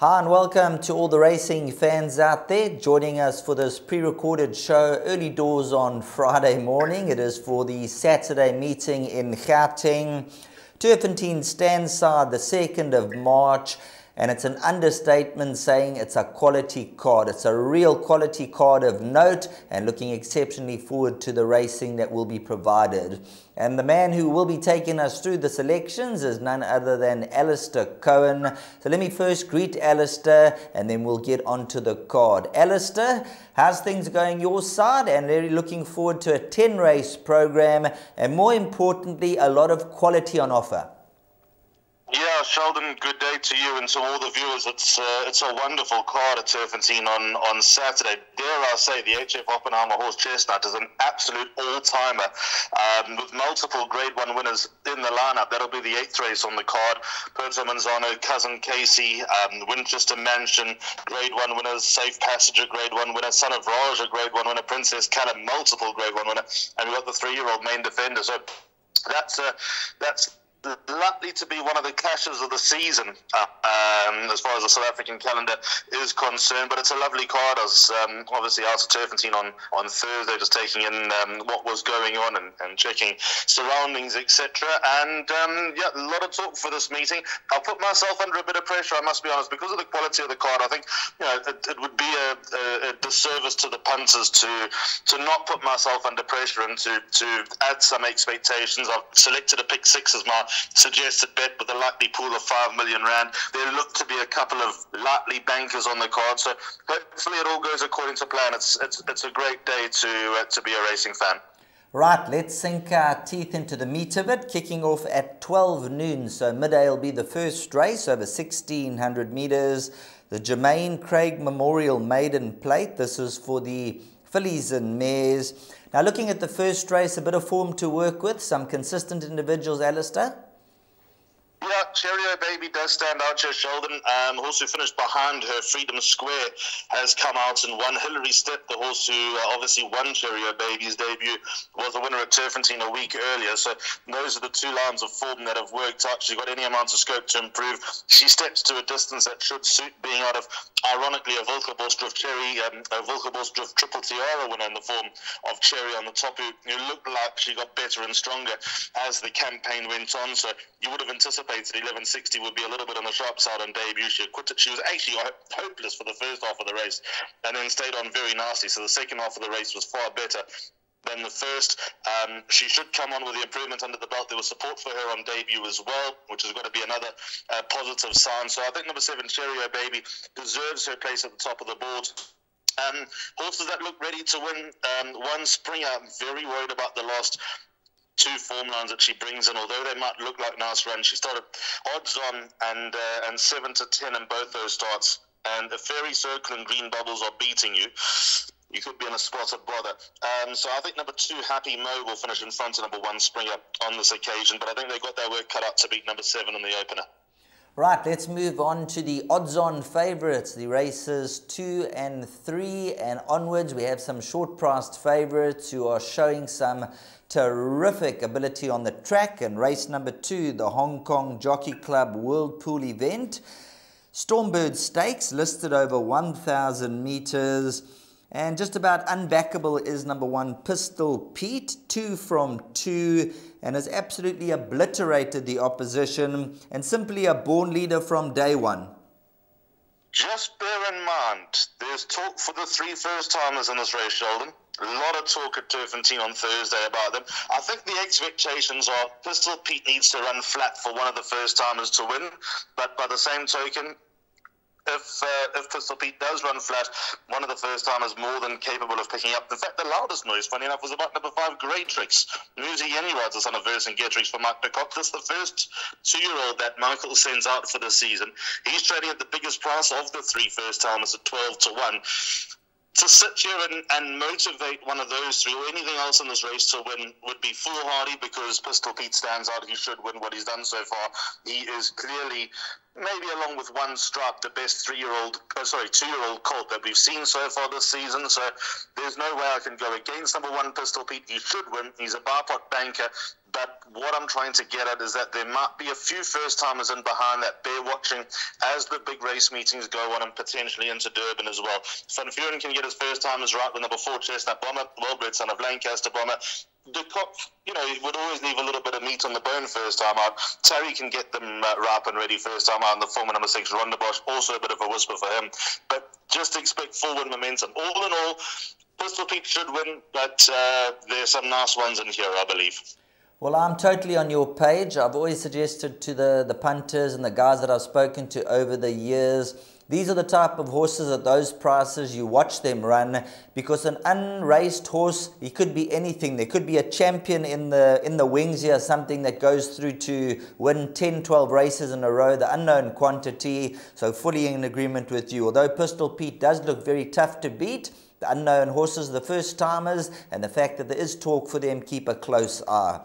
Hi and welcome to all the racing fans out there joining us for this pre-recorded show early doors on Friday morning. It is for the Saturday meeting in Gauteng. Turffontein stands side the 2nd of March, and it's an understatement saying it's a quality card. It's a real quality card of note, and looking exceptionally forward to the racing that will be provided. And the man who will be taking us through the selections is none other than Alistair Cohen. So let me first greet Alistair and then we'll get onto the card. Alistair, how's things going your side? And really looking forward to a 10-race program and more importantly, a lot of quality on offer. Yeah, Sheldon, good day to you and to all the viewers. It's a wonderful card at Turffontein on Saturday. Dare I say, the HF Oppenheimer horse Chestnut is an absolute all-timer with multiple Grade 1 winners in the lineup. That'll be the 8th race on the card. Puerto Manzano, Cousin Casey, Winchester Mansion, Grade 1 winners, Safe Passenger, Grade 1 winner, Son of Raja, Grade 1 winner, Princess Callum, multiple Grade 1 winner, and we've got the 3-year-old main defender. So that's likely to be one of the clashes of the season as far as the South African calendar is concerned, but it's a lovely card. I was obviously out at Turffontein on Thursday just taking in what was going on and checking surroundings, etc. And yeah, a lot of talk for this meeting. I'll put myself under a bit of pressure, I must be honest, because of the quality of the card. I think it would be a disservice to the punters to not put myself under pressure and to add some expectations. I've selected a pick 6 as my suggested bet with a likely pool of 5 million rand. There look to be a couple of likely bankers on the card, so hopefully it all goes according to plan. It's a great day to be a racing fan. Right, let's sink our teeth into the meat of it, kicking off at 12 noon. So midday will be the first race over 1,600 meters, the Jermaine Craig Memorial Maiden Plate. This is for the fillies and mares. Now looking at the first race, a bit of form to work with, some consistent individuals, Alistair. Yeah, Cheerio Baby does stand out here, Sheldon. Horse who finished behind her, Freedom Square, has come out and won. Hillary Step, the horse who obviously won Cheerio Baby's debut, was a winner at Turffontein a week earlier. So those are the two lines of form that have worked out. She's got any amount of scope to improve. She steps to a distance that should suit, being out of, ironically, a Volkerbosdrift Cherry, a Volkerbosdrift Triple Tiara winner in the form of Cherry on the top, who looked like she got better and stronger as the campaign went on. So you would have anticipated 1160 would be a little bit on the sharp side on debut. She was actually hopeless for the first half of the race and then stayed on very nicely. So the second half of the race was far better than the first. She should come on with the improvement under the belt. There was support for her on debut as well, which is going to be another positive sign. So I think number 7, Cheerio Baby, deserves her place at the top of the board. Horses that look ready to win. One Springer, I'm very worried about the last 2 form lines that she brings in, although they might look like nice runs. She started odds on and 7 to 10 in both those starts. And the Fairy Circle and Green Bubbles are beating you. You could be in a spot of bother. So I think number 2, Happy Mo, will finish in front of number 1, Springer, on this occasion. But I think they've got their work cut out to beat number 7 in the opener. Right, let's move on to the odds-on favourites, the races 2 and 3 and onwards. We have some short-priced favourites who are showing some terrific ability on the track. And race number 2, the Hong Kong Jockey Club Whirlpool event. Stormbird Stakes, listed over 1,000 metres. And just about unbackable is number 1, Pistol Pete, 2 from 2, and has absolutely obliterated the opposition, and simply a born leader from day one. Just bear in mind, there's talk for the 3 first-timers in this race, Sheldon. A lot of talk at Turffontein on Thursday about them. I think the expectations are Pistol Pete needs to run flat for one of the first-timers to win, but by the same token, if Pistol Pete does run flat, one of the first-timers more than capable of picking up. In fact, the loudest noise, funny enough, was about number 5, Great Tricks. Musi Yenny rides the son of Verse and Getrix for Mike Peacock. This is the first 2-year-old that Michael sends out for this season. He's trading at the biggest price of the 3 first-timers at 12 to 1. To sit here and motivate one of those 3 or anything else in this race to win would be foolhardy, because Pistol Pete stands out. He should win what he's done so far. He is clearly, maybe along with One Stripe, the best 2-year-old colt that we've seen so far this season. So there's no way I can go against number 1, Pistol Pete. He should win. He's a bar pot banker. But what I'm trying to get at is that there might be a few first-timers in behind that bear watching as the big race meetings go on, and potentially into Durban as well. Van Vuren can get his first-timers right with number 4, Chestnut Bomber, well-bred son of Lancaster Bomber. De Kock, he would always leave a little bit of meat on the bone first time out. Terry can get them ripe and ready first time out, and the former number 6, Rondebosch, also a bit of a whisper for him. But just expect forward momentum. All in all, Pistol Pete should win, but there's some nice ones in here, I believe. Well, I'm totally on your page. I've always suggested to the punters and the guys that I've spoken to over the years, these are the type of horses at those prices you watch them run, because an unraced horse, he could be anything. There could be a champion in the wings here, something that goes through to win 10, 12 races in a row, the unknown quantity. So fully in agreement with you. Although Pistol Pete does look very tough to beat, the unknown horses, the first timers, and the fact that there is talk for them, keep a close eye.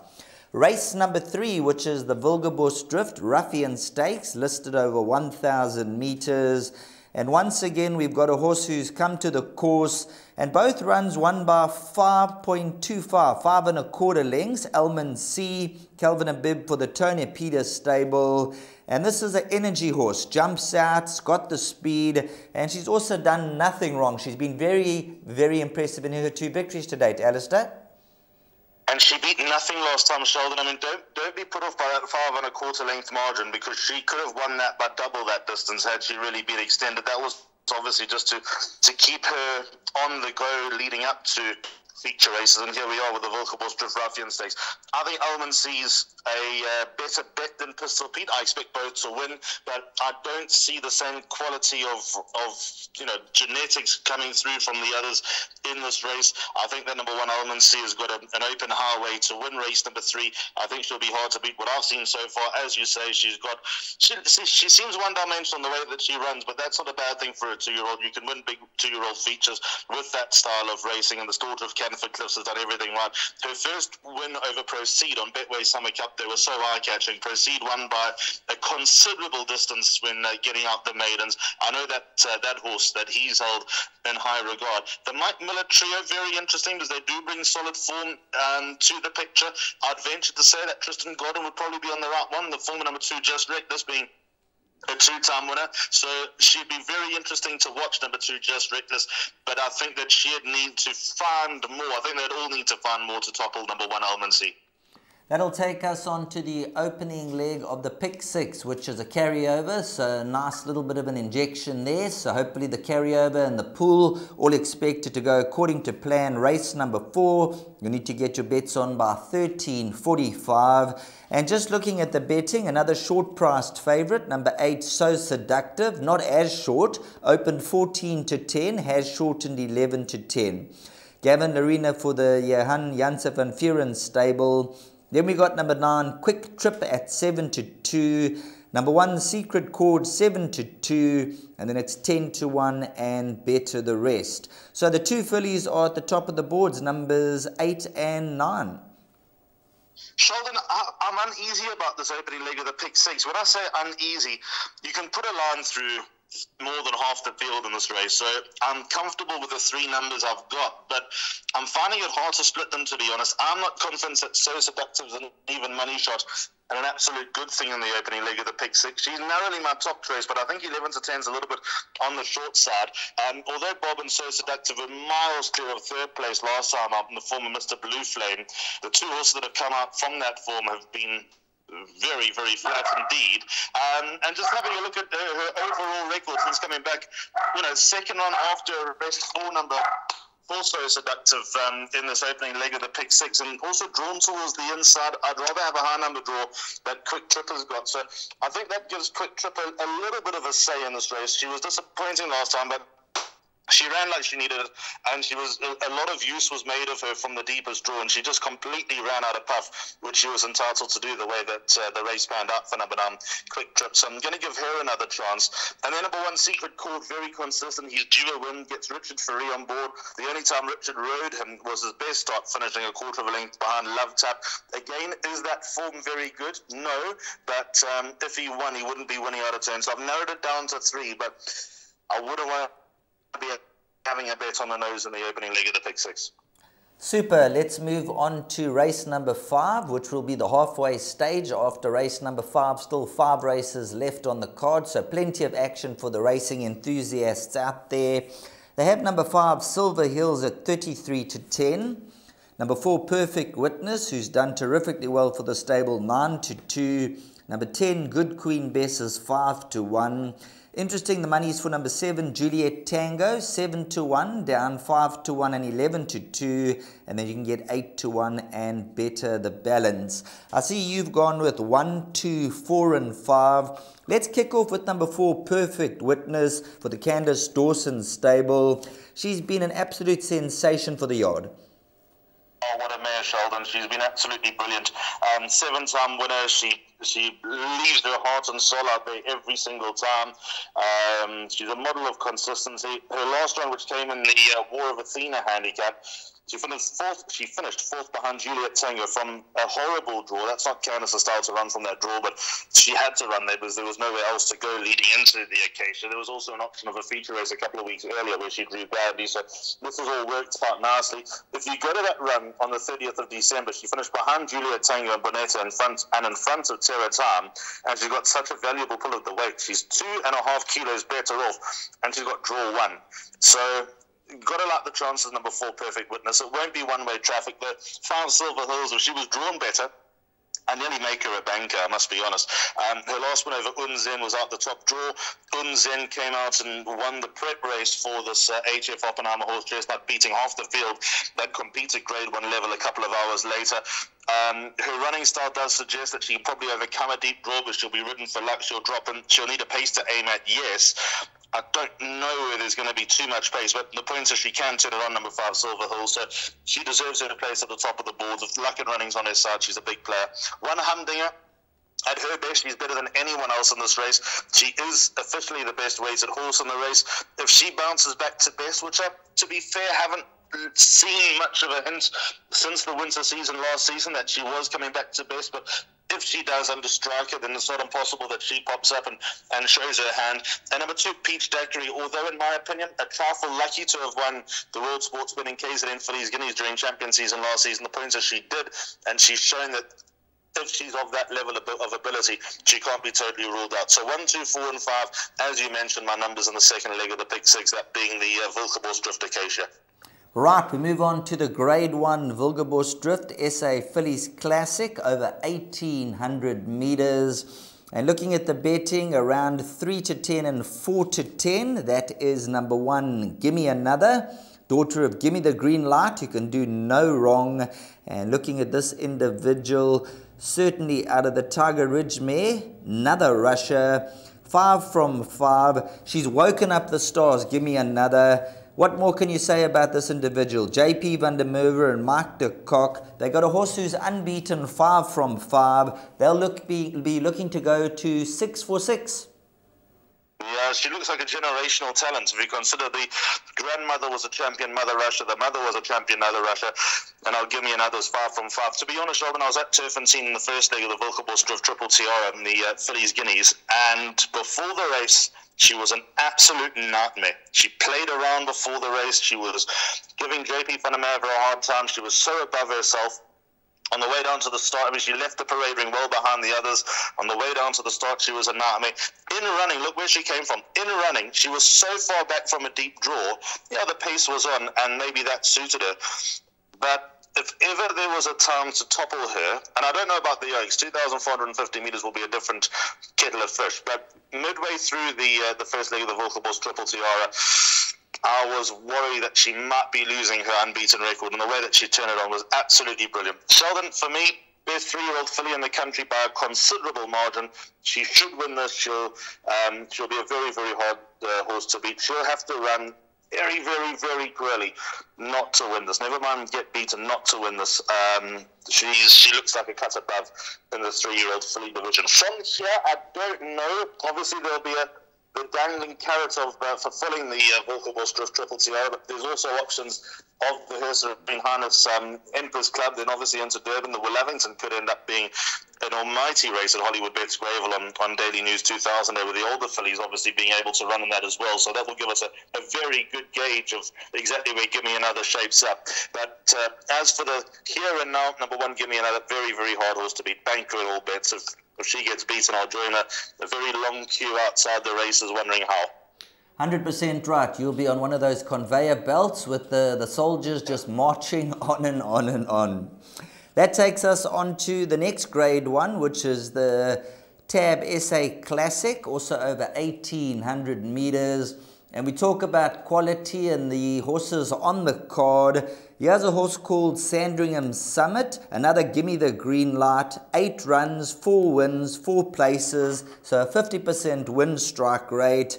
Race number 3, which is the Wilgerbos Drift Ruffian Stakes, listed over 1,000 meters. And once again, we've got a horse who's come to the course, and both runs won by 5.25, 5.25 lengths. Elman C, Calvin and Bibb for the Tony Peters stable. And this is an energy horse, jumps out, it's got the speed, and she's also done nothing wrong. She's been very, very impressive in her 2 victories to date, Alistair. And she beat nothing last time, Sheldon. I mean, don't be put off by that 5.25 length margin, because she could have won that by double that distance had she really been extended. That was obviously just to keep her on the go leading up to feature races, and here we are with the Wilgerbos Drift Ruffian Stakes. I think Elman sees a better bet than Pistol Pete. I expect both to win, but I don't see the same quality of genetics coming through from the others in this race. I think that number 1, Elman C, has got an open highway to win race number 3. I think she'll be hard to beat. What I've seen so far, as you say, she seems one-dimensional in the way that she runs, but that's not a bad thing for a 2-year-old. You can win big 2-year-old features with that style of racing, and the Daughter of Canford Cliffs has done everything right. Her first win over Proceed on Betway Summer Cup, they were so eye-catching. Proceed won by a considerable distance when getting out the maidens. I know that that horse that he's held in high regard. The Mike Miller trio, very interesting, because they do bring solid form to the picture. I'd venture to say that Tristan Godden would probably be on the right one. The former number 2, Just Reckless, being a 2-time winner, so she'd be very interesting to watch, number 2, Just Reckless, but I think that she'd need to find more. I think they'd all need to find more to topple number 1, Elman C. That'll take us on to the opening leg of the Pick 6, which is a carryover, so a nice little bit of an injection there. So hopefully the carryover and the pool all expected to go according to plan. Race number 4, you need to get your bets on by 13.45. And just looking at the betting, another short-priced favourite, number 8, So Seductive, not as short, opened 14-10, has shortened 11-10. Gavin Larena for the Johan Janse van Vuren stable. Then we got number 9, Quick Trip at 7-2. Number 1, Secret Chord 7-2. And then it's 10-1 and better the rest. So the 2 fillies are at the top of the boards, numbers 8 and 9. Sheldon, I'm uneasy about this opening leg of the Pick 6. When I say uneasy, you can put a line through more than half the field in this race, so I'm comfortable with the 3 numbers I've got, but I'm finding it hard to split them, to be honest. I'm not convinced that So Seductive is an even money shot and an absolute good thing in the opening leg of the Pick 6. She's narrowly my top choice, but I think 11-10 is a little bit on the short side. Although Bob and So Seductive were miles clear of 3rd place last time out in the form of Mr. Blue Flame, the 2 horses that have come out from that form have been very, very flat indeed. And just having a look at her overall record since coming back, second run after arrest, 4 number, also seductive in this opening leg of the Pick 6, and also drawn towards the inside. I'd rather have a high number draw that Quick Trip has got. So I think that gives Quick Trip a little bit of a say in this race. She was disappointing last time, but she ran like she needed it, and a lot of use was made of her from the deepest draw, and she just completely ran out of puff, which she was entitled to do the way that the race panned out for number 9, Quick Trip. So I'm going to give her another chance. And then number 1, Secret Chord, very consistent. He's due a win, gets Richard Ferry on board. The only time Richard rode him was his best start, finishing a quarter of a length behind Love Tap. Again, is that form very good? No, but if he won, he wouldn't be winning out of turn. So I've narrowed it down to 3, but I wouldn't want to be having a bet on the nose in the opening leg of the Pick 6. Super, let's move on to race number 5, which will be the halfway stage after race number 5. Still 5 races left on the card, so plenty of action for the racing enthusiasts out there. They have number 5, Silver Hills, at 33 to 10. Number 4, Perfect Witness, who's done terrifically well for the stable, 9 to 2. Number 10, Good Queen Bess, is 5 to 1. Interesting, the money is for number 7, Juliet Tango, 7 to 1, down 5 to 1 and 11 to 2, and then you can get 8 to 1 and better the balance. I see you've gone with 1, 2, 4 and 5. Let's kick off with number 4, Perfect Witness, for the Candace Dawson stable. She's been an absolute sensation for the yard. Oh, what a mare, Sheldon. She's been absolutely brilliant. 7-time winner. She leaves her heart and soul out there every single time. She's a model of consistency. Her last run, which came in the War of Athena handicap, she finished fourth behind Juliet Tango from a horrible draw. That's not Candace's style to run from that draw, but she had to run there because there was nowhere else to go leading into the occasion. There was also an option of a feature race a couple of weeks earlier where she drew badly, so this has all worked out nicely. If you go to that run on the 30th of December, she finished behind Juliet Tango and Bonetta in front of Terra Time, and she's got such a valuable pull of the weight. She's 2.5 kilos better off, and she's got draw 1. So got to like the chances, number 4, Perfect Witness. It won't be one-way traffic. The 5, Silver Hills, if she was drawn better, I nearly make her a banker, I must be honest. Her last win over Unzen was out the top draw. Unzen came out and won the prep race for this HF Oppenheimer horse chestnut, beating half the field that competed grade 1 level a couple of hours later. Her running style does suggest that she can probably overcome a deep draw, but she'll be ridden for luck. She'll need a pace to aim at, yes. I don't know where there's going to be too much pace, but the point is she can turn it on, number 5, Silver Hill, so she deserves her place at the top of the board. With luck and running's on her side, she's a big player. 1, Humdinger. At her best, she's better than anyone else in this race. She is officially the best weighted horse in the race. If she bounces back to best, which I, to be fair, haven't seen much of a hint since the winter season last season that she was coming back to best, but if she does under striker, then it's not impossible that she pops up and shows her hand. And number 2, Peach Daiquiri, although in my opinion a trifle lucky to have won the World Sports Winning KZN Fillies Guineas during champion season last season, the point is she did, and she's shown that if she's of that level of ability, she can't be totally ruled out. So 1, 2, 4 and 5, as you mentioned, my numbers in the second leg of the pick 6, that being the Wilgebos Drift Acacia. Right, we move on to the Grade 1 Wilgebos Drift SA Fillies Classic over 1,800 meters. And looking at the betting, around 3 to 10 and 4 to 10. That is number 1, Gimme Another, daughter of Gimme the Green Light, who can do no wrong. And looking at this individual, certainly out of the Tiger Ridge mare, another rusher. 5 from 5. She's woken up the stars. Gimme Another. What more can you say about this individual? JP van der Merwe and Mike de Kock. They got a horse who's unbeaten, 5 from 5. They'll be looking to go to 6 for 6. Yeah, she looks like a generational talent. If you consider the grandmother was a champion mother rusher, the mother was a champion mother rusher, and I'll give me another's 5 from 5. To be honest, Robin, I was at Turffontein in the first leg of the Wilgebos Drift Triple Tiara in the Fillies Guineas, and before the race, she was an absolute nightmare. She played around before the race. She was giving JP van der Merwe a hard time. She was so above herself. On the way down to the start, I mean, she left the parade ring well behind the others. On the way down to the start, she was a nightmare. In running, look where she came from. In running, she was so far back from a deep draw. Yeah, the pace was on, and maybe that suited her. But if ever there was a time to topple her, and I don't know about the Oaks, 2,450 meters will be a different kettle of fish, but midway through the first leg of the Wilgebos Triple Tiara, I was worried that she might be losing her unbeaten record, and the way that she turned it on was absolutely brilliant. Sheldon, for me, best 3-year-old filly in the country by a considerable margin. She should win this. She'll be a very, very hard horse to beat. She'll have to run very, very, very clearly not to win this. Never mind get beaten, not to win this. She looks like a cut above in the 3-year-old filly division. From here, I don't know. Obviously, there'll be the dangling carrot of fulfilling the Hollywoodbets Drift Triple TR, but there's also options of the Her Serene Highness Emperor's Club, then obviously into Durban. The Willavington could end up being an almighty race at Hollywoodbets Greyville on Daily News 2000 over the older fillies, obviously being able to run in that as well. So that will give us a very good gauge of exactly where Gimme Another shapes up. But as for the here and now, number one, Gimme Another, very, very hard horse to beat. Bankroll all bets. If she gets beaten, I'll join a very long queue outside the races wondering how. 100% right. You'll be on one of those conveyor belts with the soldiers just marching on and on and on. That takes us on to the next grade one, which is the Tab SA Classic, also over 1,800 meters. And we talk about quality and the horses on the card. Here's a horse called Sandringham Summit, another Gimme the Green Light, 8 runs, 4 wins, 4 places, so a 50% win strike rate.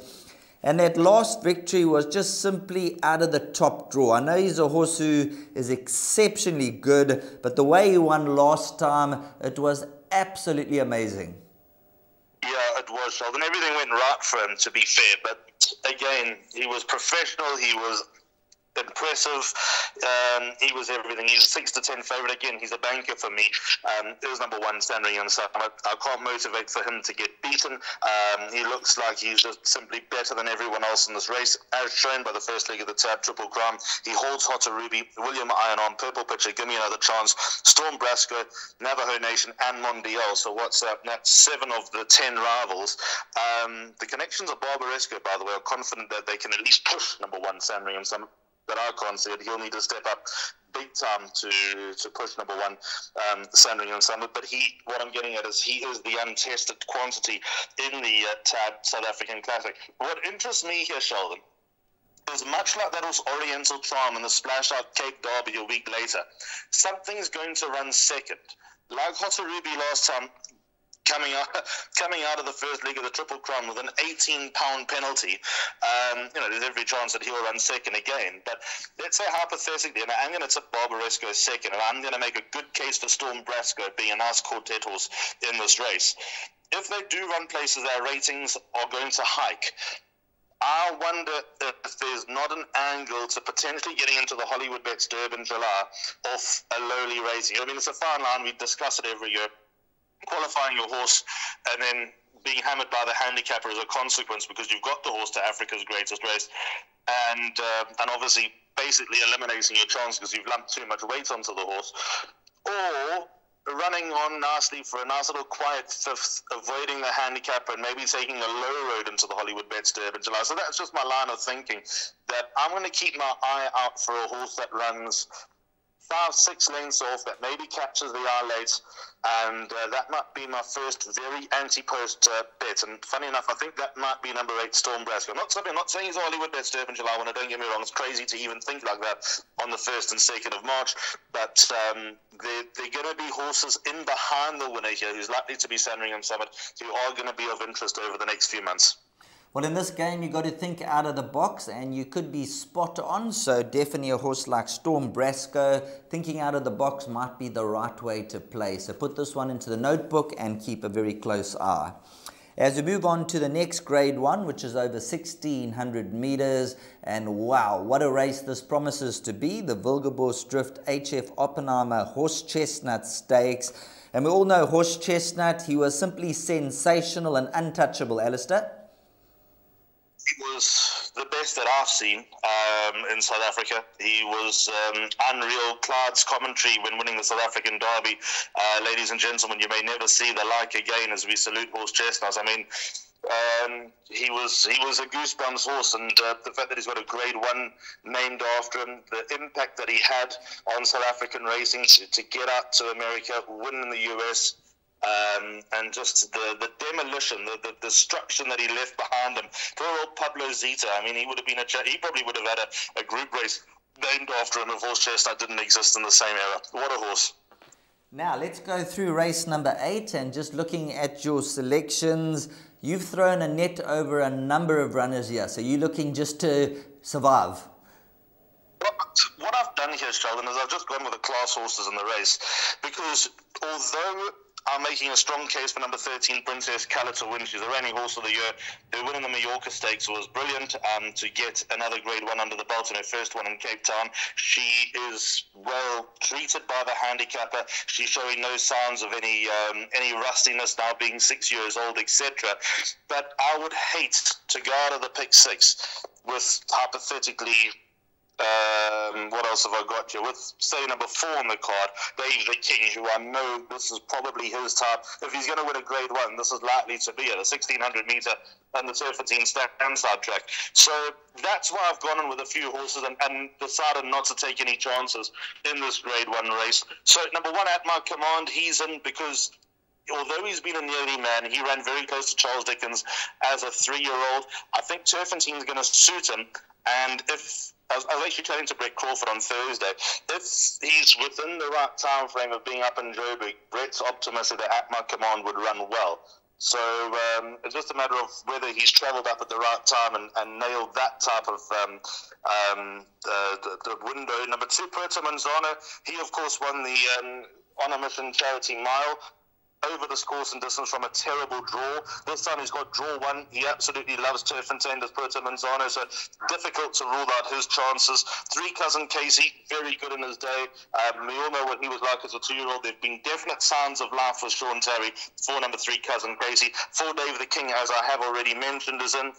And that last victory was just simply out of the top draw. I know he's a horse who is exceptionally good, but the way he won last time, it was absolutely amazing. Yeah, it was, Sheldon. Everything went right for him, to be fair. But again, he was professional. He was impressive. He was everything. He's a 6 to 10 favourite. Again, he's a banker for me. It was number one, Sandringham Summit. I can't motivate for him to get beaten. He looks like he's just simply better than everyone else in this race, as shown by the first leg of the Tab Triple Crown. He holds Hotter Ruby, William Iron on, Purple Pitcher, Gimme Another Chance, Storm Brasco, Navajo Nation, and Mondial. So what's up? That's 7 of the 10 rivals. The connections of Barbaresco, by the way, are confident that they can at least push number one, Sandringham Summit. But I can't see it. He'll need to step up big time to push number one, Sandringham Summit. But what I'm getting at is he is the untested quantity in the Tab South African Classic. What interests me here, Sheldon, is much like that was Oriental Charm and the Splash Out Cape Derby a week later, something's going to run second. Like Hotter Ruby last time, coming out of the first leg of the Triple Crown with an 18-pound penalty, there's every chance that he'll run second again. But let's say hypothetically, and I'm going to tip Barbaresco second, and I'm going to make a good case for Storm Brasco being a nice quartet horse in this race. If they do run places, their ratings are going to hike. I wonder if there's not an angle to potentially getting into the Hollywoodbets Durban July off a lowly rating. I mean, it's a fine line. We discuss it every year. Qualifying your horse and then being hammered by the handicapper as a consequence because you've got the horse to Africa's greatest race, and obviously basically eliminating your chance because you've lumped too much weight onto the horse, or running on nicely for a nice little quiet fifth, avoiding the handicapper and maybe taking a low road into the Hollywoodbets Durban July. So that's just my line of thinking, that I'm going to keep my eye out for a horse that runs 5-6 lengths off, that maybe captures the eye late, and that might be my first very anti-post bet. And funny enough, I think that might be number 8, Storm Brasco. I'm not saying he's Hollywoodbets Durban July winner, don't get me wrong. It's crazy to even think like that on the 1st and 2nd of March. But they're going to be horses in behind the winner here who's likely to be Sandringham Summit, who are going to be of interest over the next few months. Well, in this game, you've got to think out of the box, and you could be spot on. So definitely a horse like Storm Brasco, thinking out of the box might be the right way to play. So put this one into the notebook and keep a very close eye. As we move on to the next grade one, which is over 1,600 meters, and wow, what a race this promises to be. The Wilgeborst Drift HF Oppenheimer Horse Chestnut Stakes. And we all know Horse Chestnut, he was simply sensational and untouchable, Alistair. He was the best that I've seen in South Africa. He was unreal. Clyde's commentary when winning the South African Derby, ladies and gentlemen, you may never see the like again as we salute Horse Chestnuts. I mean, he was a goosebumps horse, and the fact that he's got a grade 1 named after him, the impact that he had on South African racing to get out to America, win in the US, and just the demolition, the destruction that he left behind him. Poor old Pablo Zita. I mean, he probably would have had a group race named after him if Horse Chestnut didn't exist in the same era. What a horse. Now, let's go through race number 8, and just looking at your selections, you've thrown a net over a number of runners here, so you're looking just to survive. What I've done here, Sheldon, is I've just gone with the class horses in the race, because although I'm making a strong case for number 13, Princess Colour, to win. She's the reigning horse of the year. Her win in the Mallorca Stakes was brilliant. To get another Grade 1 under the belt in her first one in Cape Town. She is well treated by the handicapper. She's showing no signs of any rustiness, now being 6 years old, etc. But I would hate to go out of the pick 6 with, hypothetically, what else have I got here? With, say, number 4 on the card, Dave the King, who I know this is probably his type. If he's going to win a Grade 1, this is likely to be it, a 1,600 metre and the Turffontein stand-side track. So that's why I've gone on with a few horses and decided not to take any chances in this Grade 1 race. So number 1, At My Command, he's in because although he's been a nearly man, he ran very close to Charles Dickens as a 3-year-old. I think Turffontein is going to suit him, and if I was actually chatting to Brett Crawford on Thursday. If he's within the right time frame of being up in Joburg, Brett's optimistic that At My Command would run well. So it's just a matter of whether he's travelled up at the right time and nailed that type of the window. Number 2, Puerto Manzano. He, of course, won the On a Mission Charity Mile over this course and distance from a terrible draw. This time he's got draw 1. He absolutely loves Turffontein, does Puerto Manzano, so difficult to rule out his chances. 3, Cousin Casey, very good in his day. We all know what he was like as a 2-year-old. There have been definite signs of life with Sean Terry. 4, number 3, Cousin Casey. 4, Dave the King, as I have already mentioned, is in.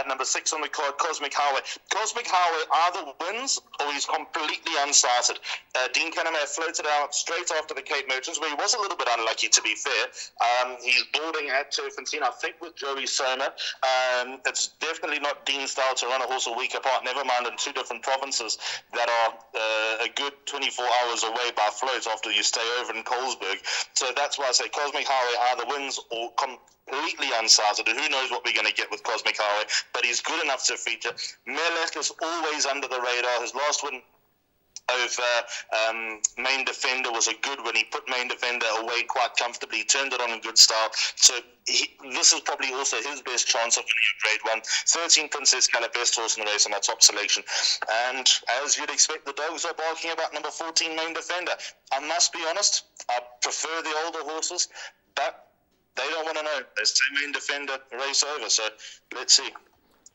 Number 6 on the card, Cosmic Highway. Cosmic Highway either wins or he's completely unsighted. Dean Canamere floated out straight after the Cape Merchants, where he was a little bit unlucky, to be fair. He's boarding at Turffontein, I think, with Joey Soma. It's definitely not Dean's style to run a horse a week apart, never mind in 2 different provinces that are a good 24 hours away by float after you stay over in Colesberg. So that's why I say Cosmic Highway either wins or completely unsighted. Who knows what we're going to get with Cosmic Highway, but he's good enough to feature. Melech is always under the radar. His last win over Main Defender was a good win. He put Main Defender away quite comfortably. He turned it on in good style. So this is probably also his best chance of winning a Grade 1. 13, Princess Colour, best horse in the race, on my top selection. And as you'd expect, the dogs are barking about number 14, Main Defender. I must be honest, I prefer the older horses, but they don't want to know. They say Main Defender, race over. So let's see.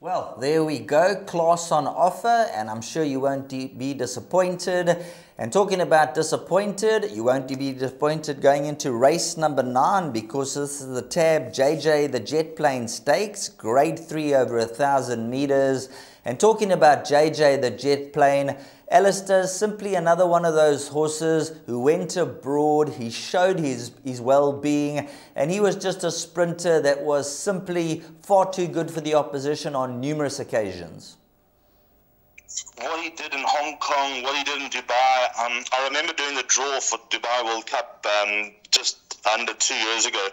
Well, there we go, class on offer, and I'm sure you won't be disappointed. And talking about disappointed, you won't be disappointed going into race number 9, because this is the Tab JJ the Jet Plane Stakes, Grade 3 over 1,000 meters. And talking about JJ the Jet Plane, Alistair is simply another one of those horses who went abroad. He showed his well-being, and he was just a sprinter that was simply far too good for the opposition on numerous occasions. What he did in Hong Kong, what he did in Dubai, I remember doing the draw for Dubai World Cup just under 2 years ago,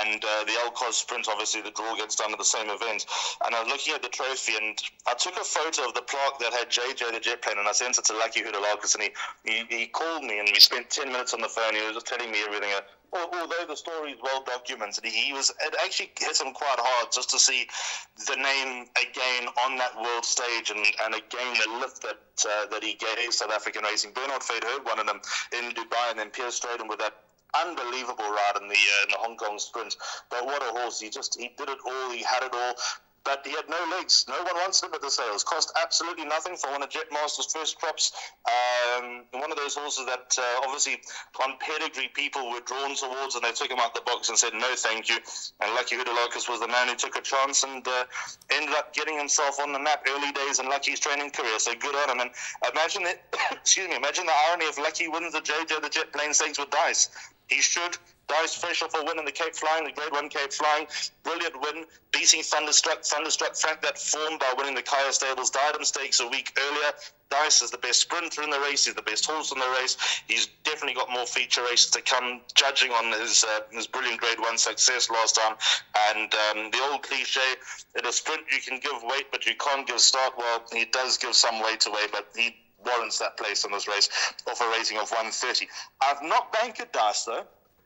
and the Alcos Sprint, obviously the draw gets done at the same event, and I was looking at the trophy, and I took a photo of the plaque that had JJ the Jet Plane, and I sent it to Lucky Hoodalakis, and he called me, and we spent 10 minutes on the phone. He was just telling me everything. Although the story is well documented, it actually hit him quite hard just to see the name again on that world stage, and again the lift that he gave South African racing. Bernard Fade Herd won them in Dubai, and then Pierce Straden with that unbelievable ride in the Hong Kong Sprint. But what a horse! He did it all. He had it all. But he had no legs. No one wants him at the sales. Cost absolutely nothing for one of Jetmaster's first crops. One of those horses that obviously on pedigree people were drawn towards, and they took him out the box and said, no, thank you. And Lucky Hoodalakis was the man who took a chance and ended up getting himself on the map early days in Lucky's training career. So good on him. And imagine that, imagine the irony if Lucky wins the JJ the Jet Plane Stakes with Dice. He should. Dice fresh off a win in the Cape Flying, the Grade 1 Cape Flying. Brilliant win, beating Thunderstruck. Thunderstruck franked that form by winning the Kaya Stables Diadem Stakes a week earlier. Dice is the best sprinter in the race. He's the best horse in the race. He's definitely got more feature races to come, judging on his brilliant Grade 1 success last time. And the old cliche, in a sprint you can give weight, but you can't give start. Well, he does give some weight away, but he warrants that place in this race off a rating of 130. I've not bankered Dice, though,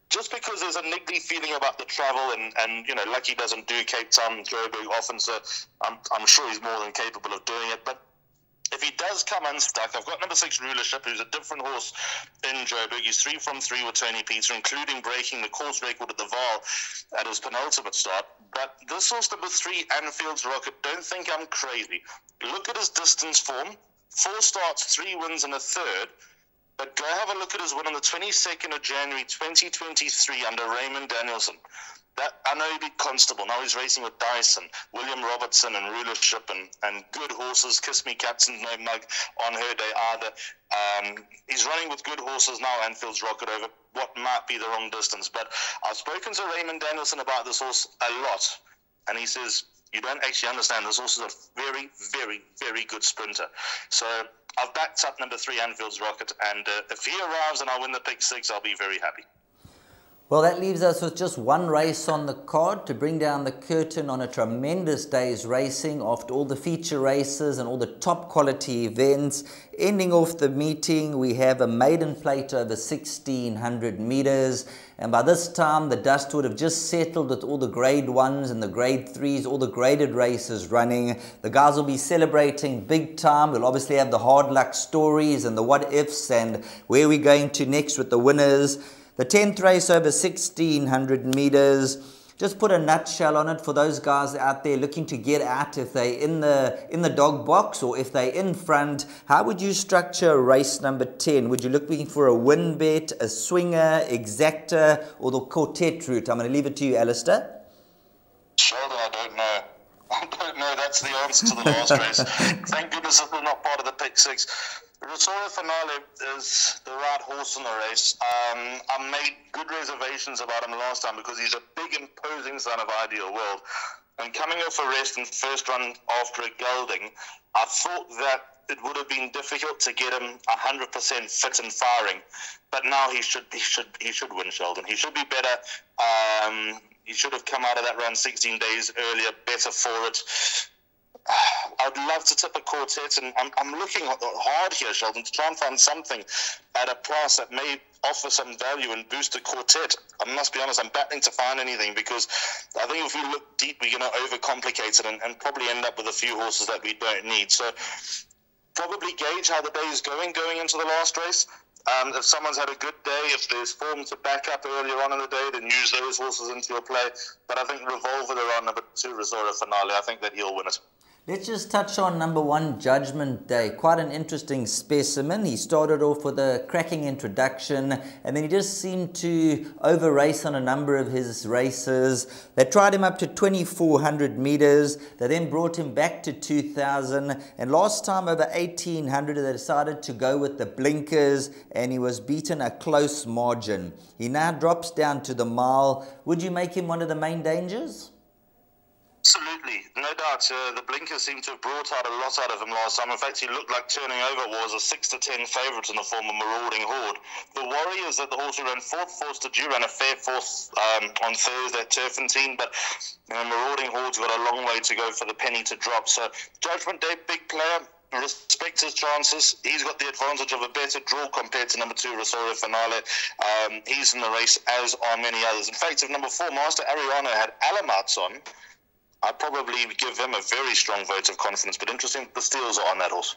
just because there's a niggly feeling about the travel, and Lucky doesn't do Cape Town, Joburg often, so I'm sure he's more than capable of doing it. But If he does come unstuck, I've got number 6, Rulership, who's a different horse in Joburg. He's 3 from 3 with Tony Peter, including breaking the course record at the Vaal at his penultimate start. But this horse, number 3, Anfield's Rocket, don't think I'm crazy. Look at his distance form. 4 starts, 3 wins and a third. But go have a look at his win on the 22nd of January 2023 under Raymond Danielson. I know he beat Constable. Now he's racing with Dyson, William Robertson and Rulership and good horses. Kiss Me Captain, no mug on her day either. He's running with good horses now, Anfield's Rocket, over what might be the wrong distance. But I've spoken to Raymond Danielson about this horse a lot. And he says, you don't actually understand. This horse is a very, very, very good sprinter. So I've backed up number 3, Anfield's Rocket. And if he arrives and I win the pick 6, I'll be very happy. Well, that leaves us with just one race on the card to bring down the curtain on a tremendous day's racing after all the feature races and all the top quality events. Ending off the meeting, we have a maiden plate over 1,600 meters. And by this time, the dust would have just settled with all the grade 1s and the grade 3s, all the graded races running. The guys will be celebrating big time. We'll obviously have the hard luck stories and the what ifs and where we're going to next with the winners. The 10th race over 1,600 meters. Just put a nutshell on it for those guys out there looking to get out if they're in the dog box or if they're in front. How would you structure race number 10? Would you look looking for a win bet, a swinger, exacta, or the quartet route? I'm going to leave it to you, Alistair. Sheldon, I don't know. I don't know. That's the answer to the last race. Thank goodness this was not part of the pick 6. Rosario Finale is the right horse in the race. I made good reservations about him last time because he's a big, imposing son of Ideal World. And coming off a rest and first run after a gelding, I thought that it would have been difficult to get him 100% fit and firing. But now he should win, Sheldon. He should be better. He should have come out of that run 16 days earlier, better for it. I'd love to tip a quartet, and I'm looking hard here, Sheldon, to try and find something at a price that may offer some value and boost a quartet. I must be honest, I'm battling to find anything because I think if we look deep, we're going to overcomplicate it and probably end up with a few horses that we don't need. So probably gauge how the day is going into the last race. If someone's had a good day, if there's form to back up earlier on in the day, then use those horses into your play. But I think revolve it around number 2, Rosario Finale. I think that he'll win it. Let's just touch on number 1, Judgment Day. Quite an interesting specimen. He started off with a cracking introduction and then he just seemed to over-race on a number of his races. They tried him up to 2,400 meters. They then brought him back to 2,000. And last time over 1,800, they decided to go with the blinkers and he was beaten a close margin. He now drops down to the mile. Would you make him one of the main dangers? Absolutely, no doubt. The blinkers seemed to have brought out a lot out of him last time. In fact, he looked like turning over was a 6-10 favourite in the form of Marauding Horde. The worry is that the horse who ran fourth, Forster Dew, ran a fair fourth on Thursday at Turffontein, but Marauding Horde's got a long way to go for the penny to drop. So Judgment Day, big player. Respect his chances. He's got the advantage of a better draw compared to number 2, Rosario Finale. He's in the race, as are many others. In fact, if number 4, Master Ariano, had Alamots on, I'd probably give him a very strong vote of confidence, but interesting the steals are on that horse.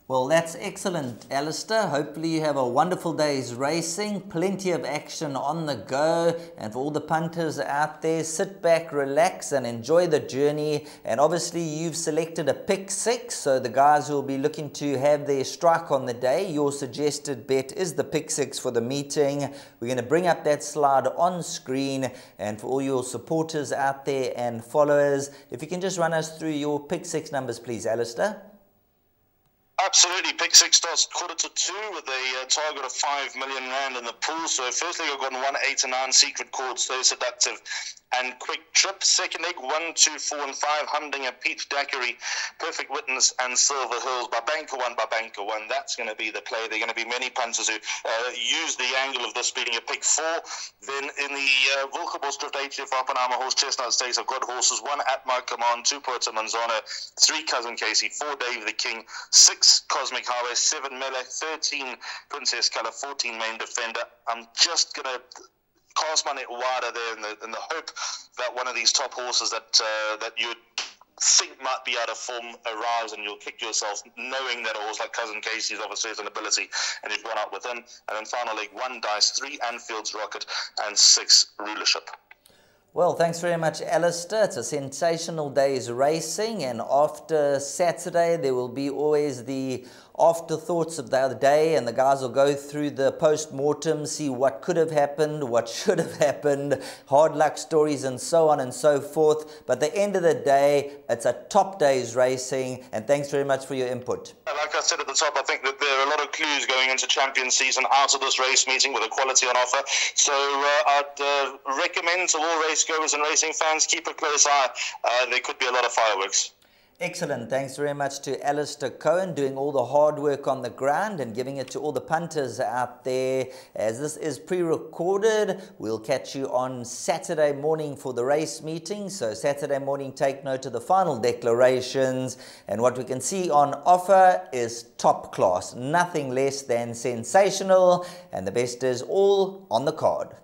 Well, that's excellent, Alistair. Hopefully you have a wonderful day's racing, plenty of action on the go, and for all the punters out there, sit back, relax and enjoy the journey. And obviously you've selected a pick 6, so the guys who will be looking to have their strike on the day, your suggested bet is the pick 6 for the meeting. We're going to bring up that slide on screen, and for all your supporters out there and followers, if you can just run us through your pick 6 numbers please, Alistair. Absolutely. Pick 6 starts 1/4 with a target of 5 million rand in the pool. So first leg, I've gone 1, 8 and 9, Secret Chord, So Seductive and Quick Trip. Second leg, 1, 2, 4 and 5, Humdinger, Peach Daiquiri, Perfect Witness and Silver Hills. By Banker 1, that's going to be the play. There are going to be many punters who use the angle of this being a pick 4. Then in the Wilgebos Drift HF Oppenheimer Horse Chestnut Stakes, I've got horses 1, At My Command, 2, Puerto Manzano, 3, Cousin Casey, 4, Dave the King, 6, Cosmic Highway, 7, Mele, 13, Princess Color, 14, Main Defender. I'm just going to cast my net wider there in the hope that one of these top horses that you think might be out of form arrives, and you'll kick yourself knowing that a horse like Cousin Casey is of a certain ability and you've gone out with him. And then final leg, 1 Dice, 3 Anfield's Rocket, and 6 Rulership. Well, thanks very much, Alistair. It's a sensational day's racing, and after Saturday there will be always the afterthoughts of the other day, and the guys will go through the post-mortem, see what could have happened, what should have happened, hard luck stories and so on and so forth. But at the end of the day, it's a top day's racing, and thanks very much for your input. Like I said at the top, I think that there are a lot of clues going into champion season out of this race meeting with a quality on offer. So I'd recommend to all racegoers and racing fans, keep a close eye. There could be a lot of fireworks. Excellent. Thanks very much to Alistair Cohen doing all the hard work on the ground and giving it to all the punters out there. As this is pre-recorded, we'll catch you on Saturday morning for the race meeting. So Saturday morning, take note of the final declarations. And what we can see on offer is top class, nothing less than sensational. And the best is all on the card.